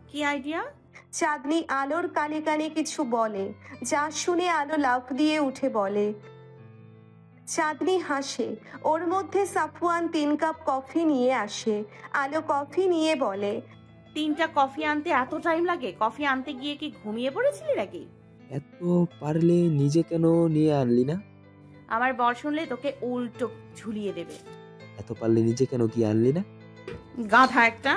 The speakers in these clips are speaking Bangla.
কি আইডিয়া? চাঁদনি আলোর কানে কানে কিছু বলে, যা শুনে আলো লাফ দিয়ে উঠে বলে। চাঁদনি হাসে। ওর মধ্যে সাফওয়ান 3 কাপ কফি নিয়ে আসে। আলো কফি নিয়ে বলে, 3টা কফি আনতে এত টাইম লাগে? কফি আনতে গিয়ে কি ঘুমিয়ে পড়েছিলি নাকি? এত পারলে নিজে কেন নিয়ে আনলি না? আমার বর শুনলে তোকে উল্টো ঝুলিয়ে দেবে। এত পারলে নিজে কেন কি আনলি না? গাধা একটা।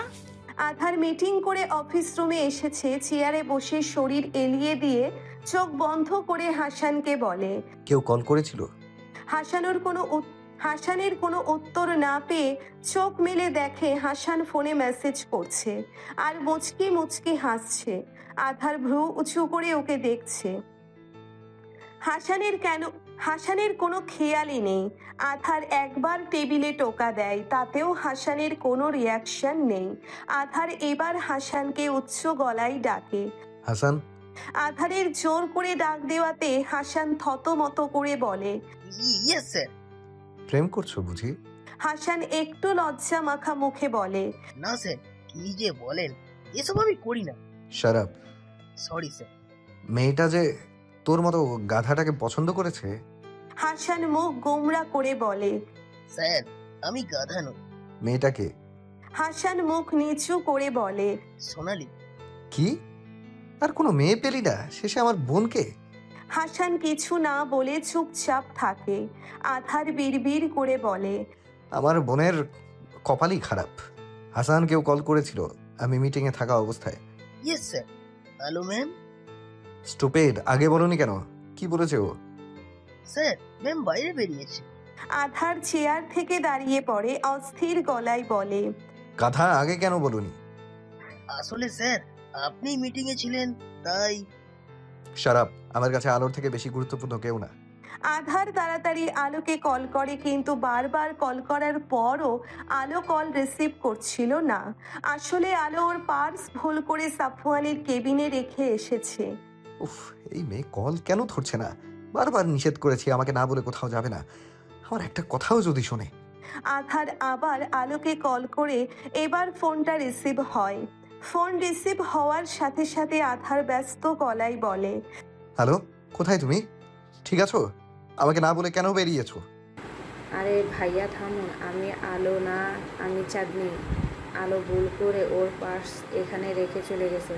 আধার মিটিং করে অফিস রুমে এসেছে। চেয়ারে বসে শরীর এলিয়ে দিয়ে চোখ বন্ধ করে হাসানকে বলে। কেউ কল করেছিল? হাসানের কোনো উত্তর না পেয়ে চোখ মেলে দেখে হাসান ফোনে মেসেজ করছে আর মুচকি মুচকি হাসছে। আধার ভ্রু উঁচু করে ওকে দেখছে। হাসানের কোনো খেয়ালই নেই। আধার একবার টেবিলে টোকা দেয়, তাতেও হাসানের কোনো রিয়াকশন নেই। আধার এবার হাসানকে উচ্চ গলায় ডাকে, হাসান। আধারের জোর করে ডাক দেওয়াতে হাসান থতমত করে বলে, ইয়েস স্যার। প্রেম করছো বুঝি? হাসান একটু লজ্জা মাখা মুখে বলে, না স্যার, কি যে বলেন, এসব আমি করি না। Shut up. Sorry sir. মেয়েটা যে তোর মতো গাধাটাকে পছন্দ করেছে। হাসান মুখ গোমরা করে বলে, স্যার আমি গাধা নই। মেয়েটাকে? হাসান মুখ নিচু করে বলে, সোনালি। কি? আর কোনো মেয়ে পেলি না? শেষে আমার বোনকে? হাসান কিছু না বলে চুপচাপ থাকে। আধার বিড়বিড় করে বলে, আমার বোনের কপালই খারাপ। হাসান কেউ কল করেছিল আমি মিটিংয়ে থাকা অবস্থায়। Yes sir. Hello ma'am. Stupid, আগে বলনি কেন? কি বলেছে ও? স্যার ম্যাম বাইরে বেরিয়েছে। আধার চেয়ার থেকে দাঁড়িয়ে পড়ে অস্থির গলায় বলে, গাধা, আগে কেন বলনি? আসলে স্যার আপনি মিটিংয়ে ছিলেন তাই। Shut up. আমার কাছে আলোর থেকে বেশি গুরুত্বপূর্ণ কেউ না। আধার তাড়াতাড়ি আলোকে কল করে, কিন্তু বারবার কল করার পরও আলো কল রিসিভ করছিল না। আসলে আলো ওর পার্স ভুল করে সাফওয়ানের কেবিনে রেখে এসেছে। উফ, এই মেয়ে কল কেন ধরছে না? বারবার নিষেধ করেছি আমাকে না বলে কোথাও যাবে না। আমার একটা কথাও যদি শোনে। আধার আবার আলোকে কল করে এবার ফোনটা রিসিভ হয়। ফোন রিসিভ হওয়ার সাথে সাথে আধার ব্যস্ত গলায় বলে, হ্যালো, কোথায় তুমি? ঠিক আছো? আমাকে না বলে কেন বেরিয়েছো? আরে ভাইয়া থামুন, আমি আলো না, আমি চাঁদনি। আলো ভুল করে ওর পার্স এখানে রেখে চলে গেছে।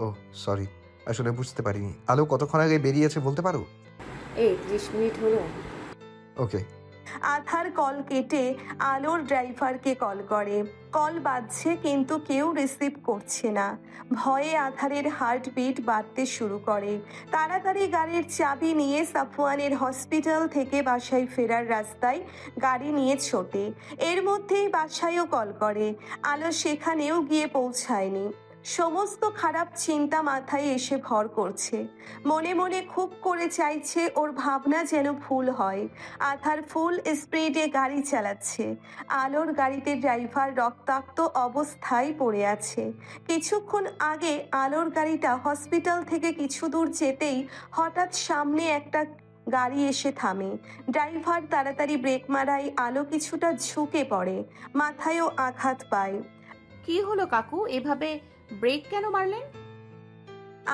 ও সরি, আসলে বুঝতে পারিনি। আলো কতক্ষণ আগে বেরিয়েছে বলতে পারো? এই 30 মিনিট হলো। ওকে। আধার কল কেটে আলোর ড্রাইভারকে কল করে। কল বাজছে কিন্তু কেউ রিসিভ করছে না। ভয়ে আধারের হার্টবিট বাড়তে শুরু করে। তাড়াতাড়ি গাড়ির চাবি নিয়ে সাফওয়ানের হসপিটাল থেকে বাসায় ফেরার রাস্তায় গাড়ি নিয়ে ছোটে। এর মধ্যেই বাসায়ও কল করে। আলো সেখানেও গিয়ে পৌঁছায়নি। সমস্ত খারাপ চিন্তা মাথায় এসে ভর করছে। মনে মনে খুব করে চাইছে ওর ভাবনা যেন ভুল হয়। আধার ফুল স্পিডে গাড়ি চালাচ্ছে। আলোর গাড়িতে ড্রাইভার রক্তাক্ত অবস্থায় পড়ে আছে। কিছুক্ষণ আগে আলোর গাড়িটা হসপিটাল থেকে কিছু দূর যেতেই হঠাৎ সামনে একটা গাড়ি এসে থামে। ড্রাইভার তাড়াতাড়ি ব্রেক মারায় আলো কিছুটা ঝুঁকে পড়ে। মাথায়ও আঘাত পায়। কি হলো কাকু, এভাবে ব্রেক কেন মারলেন?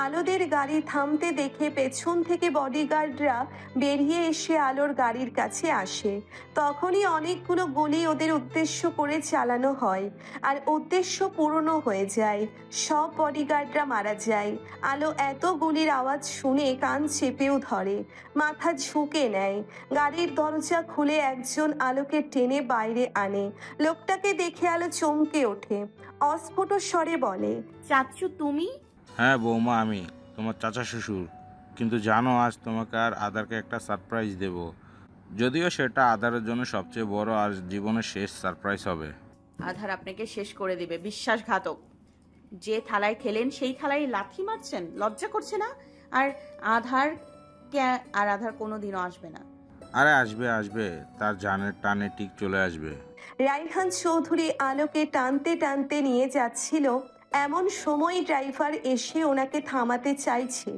আলোদের গাড়ি থামতে দেখে পেছন থেকে বডিগার্ডরা বেরিয়ে এসে আলোর গাড়ির কাছে আসে। তখনই অনেকগুলো গুলি ওদের উদ্দেশ্য করে চালানো হয় আর উদ্দেশ্য পূর্ণ হয়ে যায়। সব বডিগার্ডরা মারা যায়। আলো এত গুলির আওয়াজ শুনে কান চেপেও ধরে, মাথা ঝুঁকে নেয়। গাড়ির দরজা খুলে একজন আলোকে টেনে বাইরে আনে। লোকটাকে দেখে আলো চমকে ওঠে। অস্ফুট স্বরে বলে, চাচ্চু তুমি? হ্যাঁ বৌমা, আমি তোমার চাচা শ্বশুর। কিন্তু জানো, আজ তোমাকে আর আদারকে একটা সারপ্রাইজ দেব। যদিও সেটা আদারের জন্য সবচেয়ে বড় আর জীবনের শেষ সারপ্রাইজ হবে। আধার আপনাকে শেষ করে দিবে, বিশ্বাসঘাতক। যে থালায় খেলেন সেই থালায় লাথি মারছেন, লজ্জা করছে না? আর আধার কোনোদিনও আসবে না। আরে আসবে আসবে, তার জানের টানে ঠিক চলে আসবে। রায়হান চৌধুরী আলোকে টানতে টানতে নিয়ে যাচ্ছিল। এমন সময় ড্রাইভার এসে ওনাকে থামাতে চাইছে।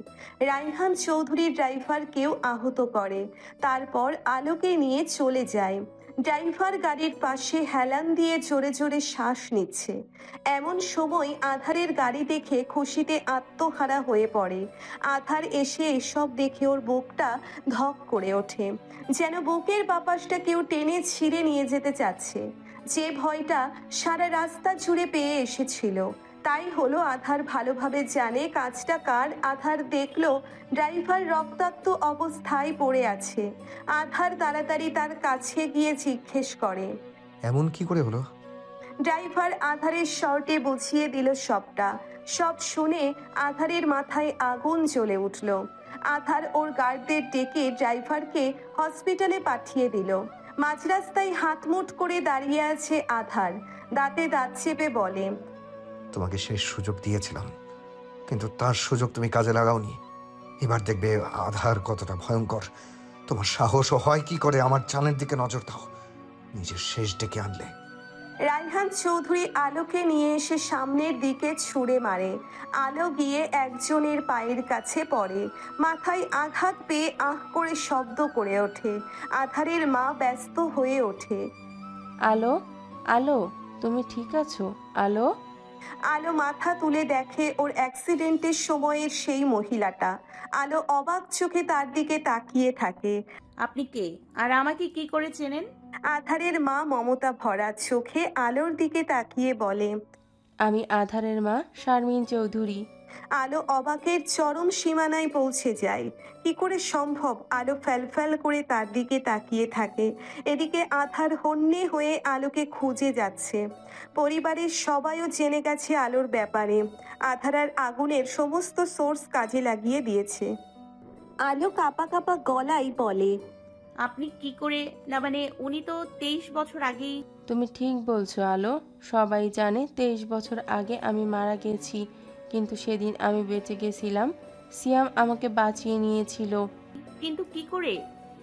রায়হান চৌধুরী ড্রাইভারকেও আহত করে। তারপর আলোকে নিয়ে চলে যায়। ড্রাইভার গাড়ির পাশে হেলান দিয়ে জোরে জোরে শ্বাস নিচ্ছে। এমন সময় আধারের গাড়ি দেখে খুশিতে আত্মহারা হয়ে পড়ে। আধার এসে এসব দেখে ওর বুকটা ধক করে ওঠে, যেন বুকের বাপাসটা কেউ টেনে ছিঁড়ে নিয়ে যেতে চাচ্ছে। যে ভয়টা সারা রাস্তা জুড়ে পেয়ে এসেছিল তাই হলো। আধার ভালোভাবে জানে কাজটা কার। আধার দেখলো ড্রাইভার রক্তাক্ত অবস্থায় পড়ে আছে। আধার তাড়াতাড়ি তার কাছে গিয়ে জিজ্ঞেস করে, এমন কি করে হলো? ড্রাইভার আধারের শর্টে বুঝিয়ে দিল সবটা। সব শুনে আধারের মাথায় আগুন জ্বলে উঠল। আধার ওর গার্ডদের ডেকে ড্রাইভারকে হসপিটালে পাঠিয়ে দিল। মাঝ রাস্তায় হাতমুঠ করে দাঁড়িয়ে আছে আধার, দাঁতে দাঁত চেপে বলে, তোমাকে শেষ সুযোগ দিয়েছিলাম, কিন্তু তার সুযোগ তুমি কাজে লাগাওনি। এবার দেখবে আধার কতটা ভয়ঙ্কর। তোমার সাহসও হয় কি করে আমার জানের দিকে নজর দাও। নিজের শেষ ডেকে আনলে। রায়হান চৌধুরী আলোকে নিয়ে এসে সামনের দিকে ছুঁড়ে মারে। আলো গিয়ে একজনের পায়ের কাছে পড়ে। মাথায় আঘাত পেয়ে আহ করে শব্দ করে ওঠে। আধারের মা ব্যস্ত হয়ে ওঠে, আলো, আলো, তুমি ঠিক আছো? আলো? আলো মাথা তুলে দেখে ওর অ্যাক্সিডেন্টের সময়ের সেই মহিলাটা। আলো অবাক চোখে তার দিকে তাকিয়ে থাকে। আপনি কে আর আমাকে কি করে চেনেন? আধারের মা মমতা ভরা চোখে আলোর দিকে তাকিয়ে বলে, আমি আধারের মা, শারমিন চৌধুরী। আলো অবাকের চরম সীমানায় পৌঁছে যায়। কি করে সম্ভব? আলো ফ্যালফ্যাল করে তার দিকে তাকিয়ে থাকে। এদিকে আধার হন্যে হয়ে আলোকে খুঁজে যাচ্ছে। পরিবারের সবাইও জেনে গেছে আলোর ব্যাপারে। আধার আর আগুনের সমস্ত সোর্স কাজে লাগিয়ে দিয়েছে। আলো কাঁপা কাঁপা গলায় বলে, আপনি কি করে না মানে উনি তো 23 বছর আগেই। তুমি ঠিক বলছো আলো, সবাই জানে 23 বছর আগে আমি মারা গেছি, কিন্তু সেদিন আমি বেঁচে গেছিলাম। সিয়াম আমাকে বাঁচিয়ে নিয়েছিল। কিন্তু কি করে?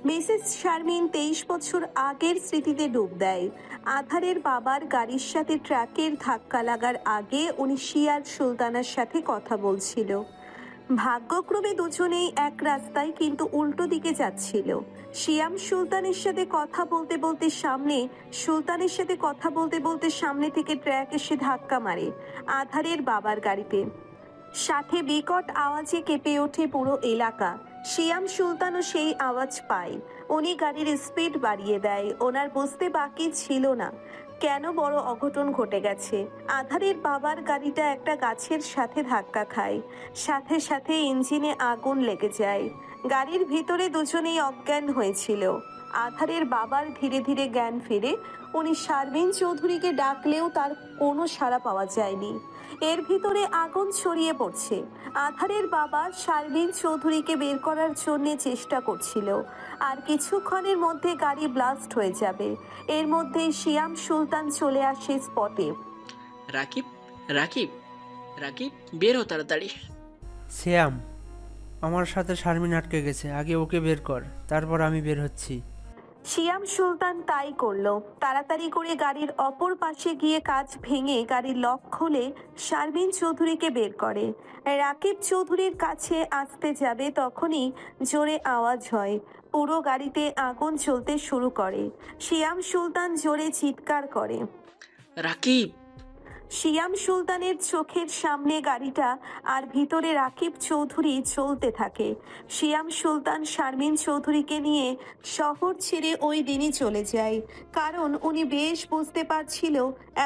মিসেস শারমিন 23 বছর আগের স্মৃতিতে ডুব দেয়। আধারের বাবার গাড়ির সাথে ট্রাকের ধাক্কা লাগার আগে উনি শিয়ার সুলতানার সাথে কথা বলছিল। ভাগ্যক্রমে দুজনেই এক রাস্তায় কিন্তু উল্টো দিকে যাচ্ছিল। শিয়াম সুলতানের সাথে কথা বলতে বলতে সামনে থেকে ট্রাক এসে ধাক্কা মারে আধারের বাবার গাড়িতে। সাথে বিকট আওয়াজে কেঁপে ওঠে পুরো এলাকা। শিয়াম সুলতানও সেই আওয়াজ পায়। উনি গাড়ির স্পিড বাড়িয়ে দেয়। ওনার বুঝতে বাকি ছিল না কেন বড় অঘটন ঘটে গেছে। আধারের বাবার গাড়িটা একটা গাছের সাথে ধাক্কা খায়। সাথে সাথে ইঞ্জিনে আগুন লেগে যায়। গাড়ির ভিতরে দুজনেই অজ্ঞান হয়েছিল। আধারের বাবার ধীরে ধীরে জ্ঞান ফিরে। উনি শারমিন চৌধুরীকে ডাকলেও তার কোনো সাড়া পাওয়া যায়নি। এর ভিতরে আগুন ছড়িয়ে পড়ছে। আধারের বাবা শারমিন চৌধুরীকে বের করার জন্য চেষ্টা করছিল। আর কিছুক্ষণের মধ্যে গাড়ি ব্লাস্ট হয়ে যাবে। এর মধ্যেই শিয়াম সুলতান চলে আসে স্পটে। রাকিব, রাকিব, রাকিব, বের হ তাড়াতাড়ি। শ্যাম, আমার সাথে শারমিন আটকে গেছে, আগে ওকে বের কর, তারপর আমি বের হচ্ছি। শিয়াম সুলতান তাই করলো। তাড়াতাড়ি করে গাড়ির অপর পাশে গিয়ে কাঁচ ভেঙে গাড়ির লক খুলে শারমিন চৌধুরীকে বের করে। রাকিব চৌধুরীর কাছে আসতে যাবে তখনই জোরে আওয়াজ হয়। পুরো গাড়িতে আগুন জ্বলতে শুরু করে। শিয়াম সুলতান জোরে চিৎকার করে, রাকিব। শিয়াম সুলতানের চোখের সামনে গাড়িটা আর ভিতরে রাকিব চৌধুরী চলতে থাকে। শিয়াম সুলতান শারমিন চৌধুরীকে নিয়ে শহর ছেড়ে ওই দিনই চলে যায়। কারণ উনি বেশ বুঝতে পারছিল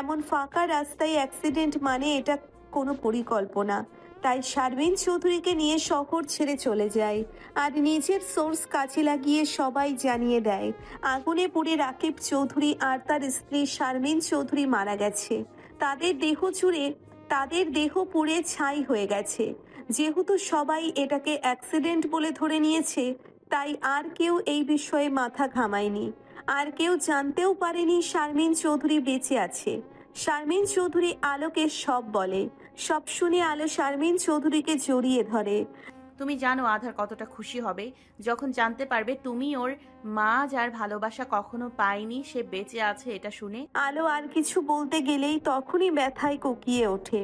এমন ফাঁকা রাস্তায় অ্যাক্সিডেন্ট মানে এটা কোনো পরিকল্পনা। তাই শারমিন চৌধুরীকে নিয়ে শহর ছেড়ে চলে যায় আর নিজের সোর্স কাজে লাগিয়ে সবাই জানিয়ে দেয় আগুনে পুড়ে রাকিব চৌধুরী আর তার স্ত্রী শারমিন চৌধুরী মারা গেছে। তাদের দেহ পুড়ে ছাই হয়ে গেছে। যেহেতু সবাই এটাকে অ্যাক্সিডেন্ট বলে ধরে নিয়েছে, তাই আর কেউ এই বিষয়ে মাথা ঘামায়নি। আর কেউ জানতেও পারেনি শারমিন চৌধুরী বেঁচে আছে। শারমিন চৌধুরী আলোকে সব বলে। সব শুনে আলো শারমিন চৌধুরীকে জড়িয়ে ধরে। তুমি জানো আধার কতটা খুশি হবে যখন জানতে পারবে তুমি ওর মা, যার ভালোবাসা কখনো পায়নি, সে বেঁচে আছে এটা শুনে। আলো আর কিছু বলতে গেলেই তখনই ব্যথায় কোকিয়ে ওঠে।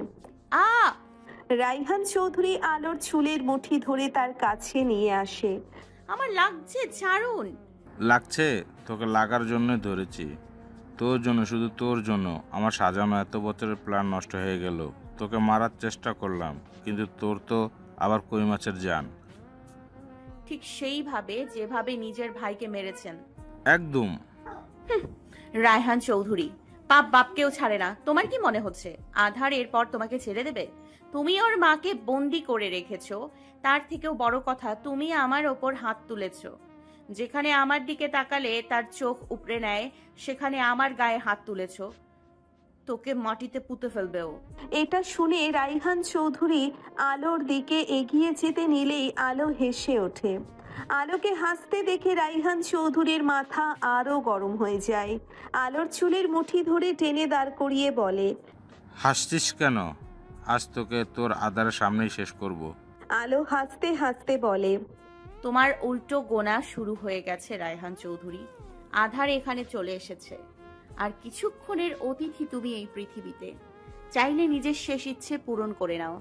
রায়হান চৌধুরী আলোর চুলের মুঠি ধরে তার কাছে নিয়ে আসে। আমার লাগছে, ছাড়ুন। লাগছে? তোকে লাগার জন্য ধরেছি, তোর জন্য, শুধু তোর জন্য। আমার সাজানো এত বছরের প্ল্যান নষ্ট হয়ে গেল। তোকে মারার চেষ্টা করলাম, কিন্তু তোর তো আবার কই মাছের জান। ঠিক সেইভাবে যেভাবে নিজের ভাইকে মেরেছেন। একদম। রায়হান চৌধুরী, পাপ বাপকেও ছাড়ে না। তোমার কি মনে হচ্ছে আধার এরপর তোমাকে ছেড়ে দেবে? তুমি ওর মাকে বন্দি করে রেখেছো। তার থেকেও বড় কথা, তুমি আমার ওপর হাত তুলেছো। যেখানে আমার দিকে তাকালে তার চোখ উপড়ে নেয়, সেখানে আমার গায়ে হাত তুলেছো। তোকে মাটিতে পুঁতে ফেলবে ও। এটা শুনে রাইহান চৌধুরী আলোর দিকে এগিয়ে যেতে নিলেই আলো হেসে ওঠে। আলোকে হাসতে দেখে রাইহান চৌধুরীর মাথা আরো গরম হয়ে যায়। আলোর চুলের মুঠি ধরে টেনে দাঁড় করিয়ে বলে, হাসছিস কেন? আজ তোকে তোর আধারের সামনেই শেষ করব। আলো হাসতে হাসতে বলে, তোমার উল্টো গোনা শুরু হয়ে গেছে রায়হান চৌধুরী। আধার এখানে চলে এসেছে, আর কিছুক্ষণের অতিথি তুমি এই পৃথিবীতে। চাইলে নিজের শেষ ইচ্ছে পূরণ করে নাও।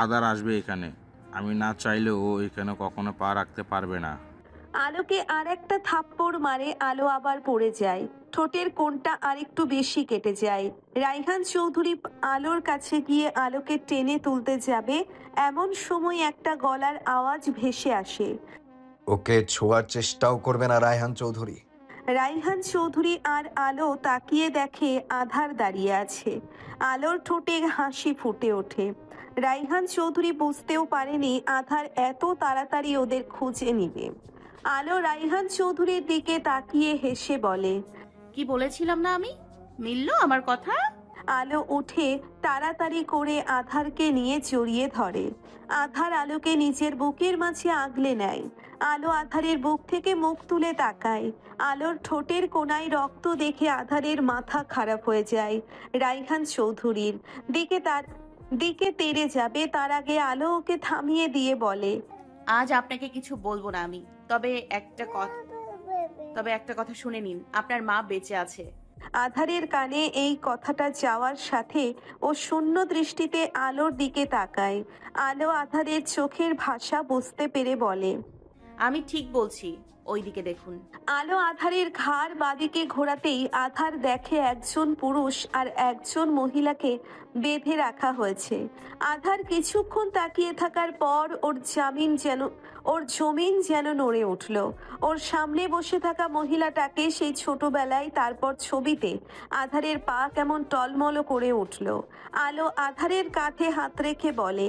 আধার আসবে এখানে, আমি না চাইলেও ও এখানে কখনো পা রাখতে পারবে না। আলোকে আর একটা থাপ্পড় মারে। আলো আবার পড়ে যায়। ঠোঁটের কোণটা আরেকটু বেশি কেটে যায়। রাইহান চৌধুরী আলোর কাছে গিয়ে আলোকে টেনে তুলতে যাবে, এমন সময় একটা গলার আওয়াজ ভেসে আসে। ওকে ছোঁয়ার চেষ্টাও করবে না রায়হান চৌধুরী। রাইহান চৌধুরী আর আলো তাকিয়ে দেখে আধার দাঁড়িয়ে আছে। আলোর ঠোঁটে হাসি ফুটে ওঠে। রাইহান চৌধুরী বুঝতেও পারেনি আধার এত তাড়াতাড়ি ওদের খুঁজে নিবে। আলো রাইহান চৌধুরীর দিকে তাকিয়ে হেসে বলে, কি বলেছিলাম না আমি? মিলল আমার কথা? আলো উঠে তাড়াতাড়ি করে আধারকে নিয়ে জড়িয়ে ধরে। আধার আলোকে নিজের বুকের মাঝে আগলে নেয়। আলো আধারের বুক থেকে মুখ তুলে তাকায়। আলোর ঠোঁটের কোনায় রক্ত দেখে আধারের মাথা খারাপ হয়ে যায়। রাইহান চৌধুরীর দিকে তেড়ে যাবে, তার আগে আলো ওকে থামিয়ে দিয়ে বলে, আজ আপনাকে কিছু বলবো না আমি, তবে একটা কথা শুনে নিন। আপনার মা বেঁচে আছে। আধারের কানে এই কথাটা যাওয়ার সাথে ও শূন্য দৃষ্টিতে আলোর দিকে তাকায়। আলো আধারের চোখের ভাষা বুঝতে পেরে বলে, আমি ঠিক বলছি, ওই দিকে দেখুন। আলো আধারের ঘাড় বাদিকে ঘোরাতেই আধার দেখে একজন পুরুষ আর একজন মহিলাকে বেঁধে রাখা হয়েছে। আধার কিছুক্ষণ তাকিয়ে থাকার পর ওর জমিন যেন নড়ে উঠল। ওর সামনে বসে থাকা মহিলাটাকে সেই ছোটবেলায়, তারপর ছবিতে আধারের পা কেমন টলমল করে উঠল। আলো আধারের কাঁধে হাত রেখে বলে,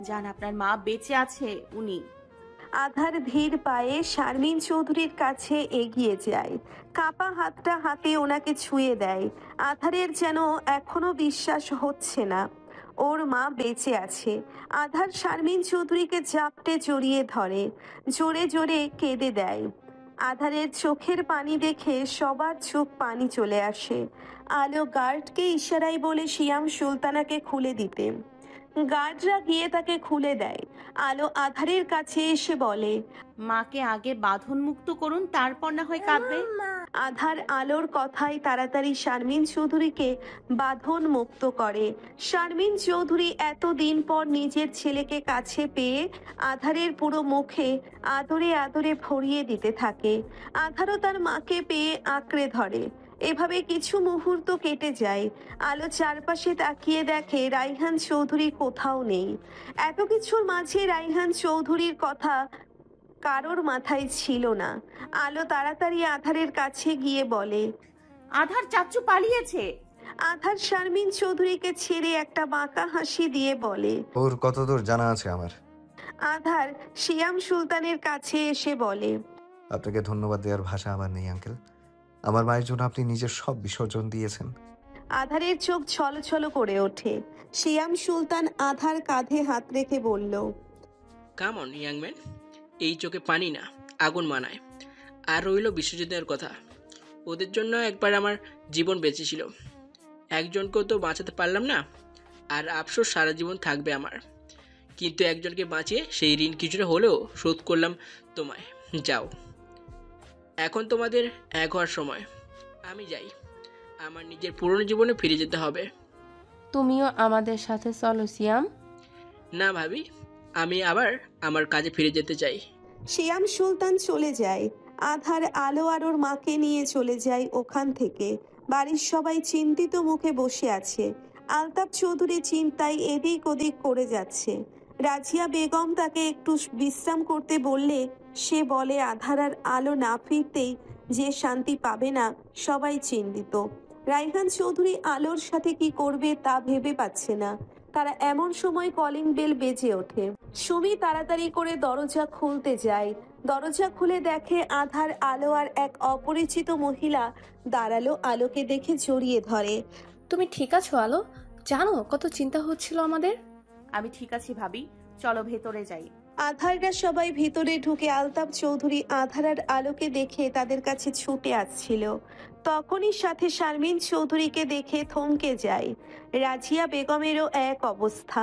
জান, আপনার মা বেঁচে আছে উনি। আধার ধীর পায়ে শারমিন চৌধুরীর কাছে এগিয়ে যায়। কাপা হাতটা হাতে ওনাকে ছুঁয়ে দেয়। আধারের যেন এখনো বিশ্বাস হচ্ছে না ওর মা বেঁচে আছে। আধার শারমিন চৌধুরীকে জাপটে জড়িয়ে ধরে, জোরে জোরে কেঁদে দেয়। আধারের চোখের পানি দেখে সবার চোখ পানি চলে আসে। আলো গার্ডকে ইশারায় বলে শিয়াম সুলতানাকে খুলে দিতে। গার্ডরা গিয়ে তাকে খুলে দেয়। আলো আধারের কাছে এসে বলে, মাকে আগে বাঁধন মুক্ত করুন, তারপর না হয় কাঁদবে। আধার আলোর কথায় তাড়াতাড়ি শারমিন চৌধুরীকে বাঁধন মুক্ত করে। শারমিন চৌধুরী এতদিন পর নিজের ছেলেকে কাছে পেয়ে আধারের পুরো মুখে আদরে আদরে ভরিয়ে দিতে থাকে। আধারও তার মাকে পেয়ে আঁকড়ে ধরে। এভাবে কিছু মুহূর্ত কেটে যায়। আলো চারপাশে তাকিয়ে দেখে রাইহান চৌধুরী কোথাও নেই। এত কিছুর মাঝে রাইহান চৌধুরীর কথা কারোর মাথায় ছিল না। আলো তাড়াতাড়ি আধারের কাছে গিয়ে বলে, আধার চাচ্চু পালিয়েছে। আধার শারমিন চৌধুরীকে ছেড়ে একটা বাঁকা হাসি দিয়ে বলে, ওর কতদূর জানা আছে আমার। আধার শিয়াম সুলতানের কাছে এসে বলে, আপনাকে ধন্যবাদ দেওয়ার ভাষা আমার নেই আঙ্কেল। আমার মায়ের জন্য আপনি নিজের সব বিসর্জন দিয়েছেন। আধারের চোখ ছলছল করে ওঠে। শিয়াম সুলতান আধার কাঁধে হাত রেখে বলল, কাম অন ইয়াং ম্যান, এই চোখে পানি না, আগুন মানায়। আর রইল বিশ্বযুদ্ধের কথা, ওদের জন্য একবার আমার জীবন বেঁচেছিল, একজনকেও তো বাঁচাতে পারলাম না, আর আফসোস সারা জীবন থাকবে আমার। কিন্তু একজনকে বাঁচিয়ে সেই ঋণ কিছুটা হলেও শোধ করলাম তোমায়। যাও, এখন তোমাদের এক হওয়ার সময়। আমি যাই, আমার নিজের পুরনো জীবনে ফিরে যেতে হবে। তুমিও আমাদের সাথে চলো সিয়াম। না ভাবি, আমি আবার আমার কাজে ফিরে যেতে চাই। শিয়াম সুলতান চলে যায়। আধার আলো আর ওর মাকে নিয়ে চলে যায় ওখান থেকে। বাড়ির সবাই চিন্তিত মুখে বসে আছে। আলতাফ চৌধুরী চিন্তায় এদিক ওদিক করে যাচ্ছে। রাজিয়া বেগম তাকে একটু বিশ্রাম করতে বললে সে বলে আধার আর আলো না ফিরতেই যে শান্তি পাবে না, সবাই চিন্তিত। রায়হান চৌধুরী আলোর সাথে কি করবে তা ভেবে পাচ্ছে না। তারা এমন সময় কলিং বেল বেজে ওঠে। সুমি তাড়াতাড়ি করে দরজা খুলতে যায়। দরজা খুলে দেখে আধার, আলো আর এক অপরিচিত মহিলা দাঁড়ালো। আলোকে দেখে জড়িয়ে ধরে। তুমি ঠিক আছো আলো? জানো কত চিন্তা হচ্ছিল আমাদের। আমি ঠিক আছি ভাবি, চলো ভেতরে যাই। আধাররা সবাই ভিতরে ঢুকে আলতাফ চৌধুরী আধার আর আলোকে দেখে তাদের কাছে ছুটে আসছিল। তখনই সাথে শারমিন চৌধুরীকে দেখে থমকে যায়। রাজিয়া বেগমেরও এক অবস্থা,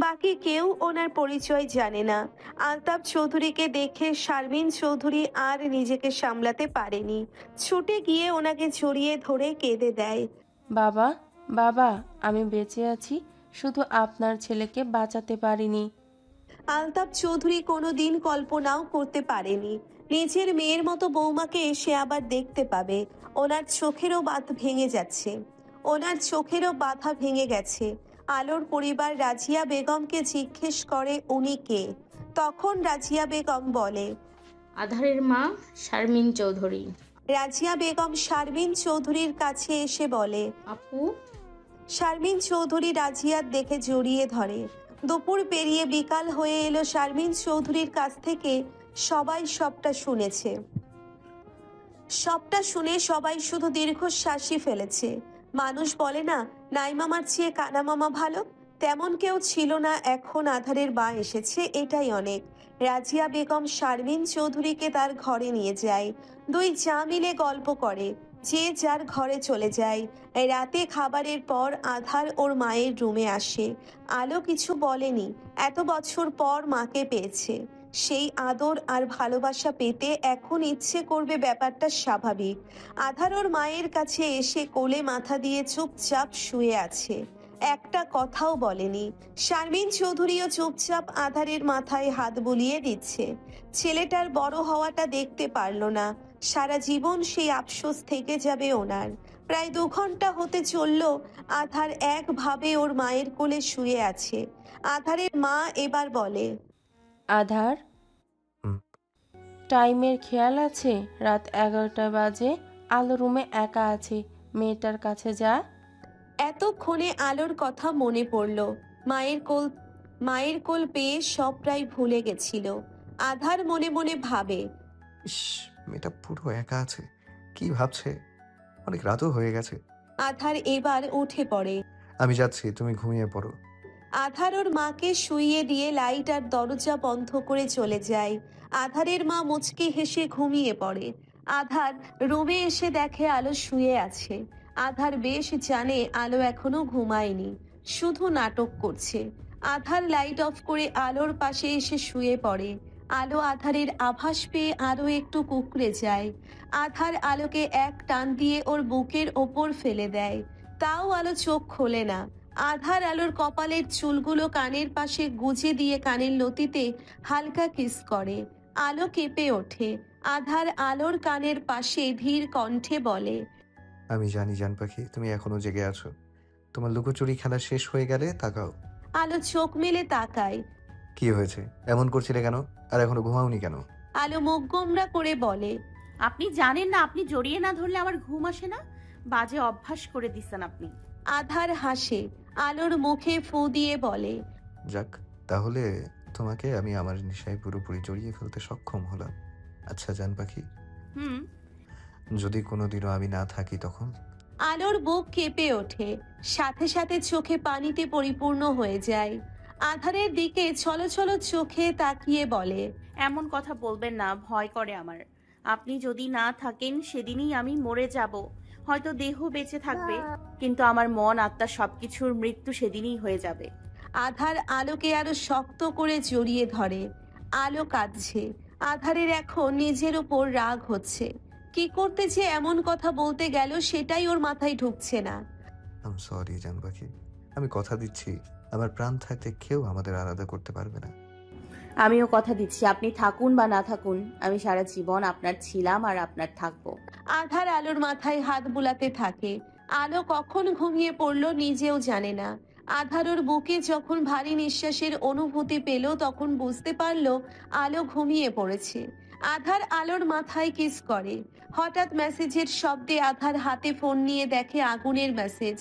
বাকি কেউ ওনার পরিচয় জানে না। আলতাফ চৌধুরীকে দেখে শারমিন চৌধুরী আর নিজেকে সামলাতে পারেনি, ছুটে গিয়ে ওনাকে জড়িয়ে ধরে কেঁদে দেয়। বাবা, বাবা, আমি বেঁচে আছি, শুধু আপনার ছেলেকে বাঁচাতে পারিনি। আলতাফ চৌধুরী কোনোদিন কল্পনাও করতে পারেনি নিজের মেয়ের মতো বৌমাকে এসে আবার দেখতে পাবে। ওনার চোখেরও বাধা ভেঙে গেছে। আলোর পরিবার রাজিয়া বেগমকে জিজ্ঞেস করে উনি কে। তখন রাজিয়া বেগম বলে, আধারের মা শারমিন চৌধুরী। রাজিয়া বেগম শারমিন চৌধুরীর কাছে এসে বলে, আপু। শারমিন চৌধুরী রাজিয়ার দেখে জড়িয়ে ধরে। দুপুর পেরিয়ে বিকাল হয়ে এলো। শারমিন চৌধুরীর কাছ থেকে সবাই সবটা শুনেছে। সবটা শুনে সবাই শুধু দীর্ঘশ্বাসই ফেলেছে। মানুষ বলে না, নাই মামার চেয়ে কানা মামা ভালো, তেমন কেউ ছিল না। এখন আধারের মা এসেছে, এটাই অনেক। রাজিয়া বেগম শারমিন চৌধুরীকে তার ঘরে নিয়ে যায়। দুই যা মিলে গল্প করে, যে যার ঘরে চলে যায়। রাতে খাবারের পর আধার ওর মায়ের রুমে আসে। আলো কিছু বলেনি, এত বছর পর মাকে পেয়েছে। সেই আদর আর ভালোবাসা পেতে এখন ইচ্ছে করবে, ব্যাপারটা স্বাভাবিক। আধার ওর মায়ের কাছে এসে কোলে মাথা দিয়ে চুপচাপ শুয়ে আছে, একটা কথাও বলেনি। শারমিন চৌধুরীও চুপচাপ আধারের মাথায় হাত বুলিয়ে দিচ্ছে। ছেলেটার বড় হওয়াটা দেখতে পারল না। সারা জীবন সেই আফসোস থেকে যাবে ওনার। প্রায় 2 ঘন্টা হতে চলল। আধার একভাবে ওর মায়ের কোলে শুয়ে আছে। আধারের মা এবার বলে, আধার, টাইমের খেয়াল আছে? রাত 11টা বাজে, আলো রুমে একা আছে, মেয়েটার কাছে যা। এতক্ষণে আলোর কথা মনে পড়ল। মায়ের কোল পেয়ে সব প্রায় ভুলে গেছিল। আধার মনে মনে ভাবে, ইস, মেয়েটা পুরো একা আছে, কি ভাবছে? অনেক রাতও হয়ে গেছে। আধার এবার উঠে পড়ে। আমি যাচ্ছি, তুমি ঘুমিয়ে পড়ো। আধার ওর মাকে শুইয়ে দিয়ে লাইট আর দরজা বন্ধ করে চলে যায়। আধারের মা মুচকি হেসে ঘুমিয়ে পড়ে। আধার রুমে এসে দেখে আলো শুয়ে আছে। আধার বেশ জানে আলো এখনো ঘুমায়নি, শুধু নাটক করছে। আধার লাইট অফ করে আলোর পাশে এসে শুয়ে পড়ে। আলো আধারের আভাস পেয়ে আরো একটু কুঁকড়ে যায়। আধার আলোকে এক টান দিয়ে ওর বুকের ওপর ফেলে দেয়, তাও আলো চোখ খোলে না। আধার আলোর কপালের চুলগুলো কানের পাশে গুজে দিয়ে কানের লতিতে হালকা কিস করে। আলো কেঁপে ওঠে। আধার আলোর কানের পাশে ধীর কণ্ঠে বলে, আমি জানি জান পাখি, তুমি এখনো জেগে আছো। তোমার লুকোচুরি খেলা শেষ হয়ে গেলে তাকাও। আলো চোখ মেলে তাকায়। কি হয়েছে, এমন করছিলে কেন? আর এখনো ঘুমাওনি কেন? আলো মুখ গোমরা করে বলে, আপনি জানেন না, আপনি জড়িয়ে না ধরলে আমার ঘুম আসে না। বাজে অভ্যাস করে দিচ্ছেন আপনি। আধার হাসে। আলোর মুখে ফু দিয়ে বলে, যাক, তাহলে তোমাকে আমি আমার নেশায় পুরোপুরি জড়িয়ে ফেলতে সক্ষম হলাম। আচ্ছা জান পাখি, যদি কোনোদিনও আমি না থাকি তখন? আলোর বুক কেঁপে ওঠে, সাথে সাথে চোখে পানিতে পরিপূর্ণ হয়ে যায়। আধারের দিকে ছলছল চোখে তাকিয়ে বলে, এমন কথা বলবেন না, ভয় করে আমার। আপনি যদি না থাকেন সেদিনই আমি মরে যাব। হয়তো দেহ বেঁচে থাকবে, কিন্তু আমার মন আত্মা সবকিছুর মৃত্যু সেদিনই হয়ে যাবে। আধার আলোকে আরো শক্ত করে জড়িয়ে ধরে। আলো কাঁদছে। আধারের এখন নিজের উপর রাগ হচ্ছে। কি করতে যে এমন কথা বলতে গেল সেটাই ওর মাথায় ঢুকছে না। আম সরি জান পাখি, আমি কথা দিচ্ছি আমার প্রাণ থাকতে কেউ আমাদের আলাদা করতে পারবে না। আমিও কথা দিচ্ছি, আপনি থাকুন বা না থাকুন, আমি সারা জীবন আপনার ছিলাম আর আপনার থাকবো। আধার আলোর মাথায় হাত বুলাতে থাকে। আলো কখন ঘুমিয়ে পড়লো নিজেও জানে না। আধার ওর বুকে যখন ভারী নিঃশ্বাসের অনুভূতি পেল তখন বুঝতে পারলো আলো ঘুমিয়ে পড়েছে। আধার আলোর মাথায় কিস করে। হঠাৎ মেসেজের শব্দে আধার হাতে ফোন নিয়ে দেখে আগুনের মেসেজ।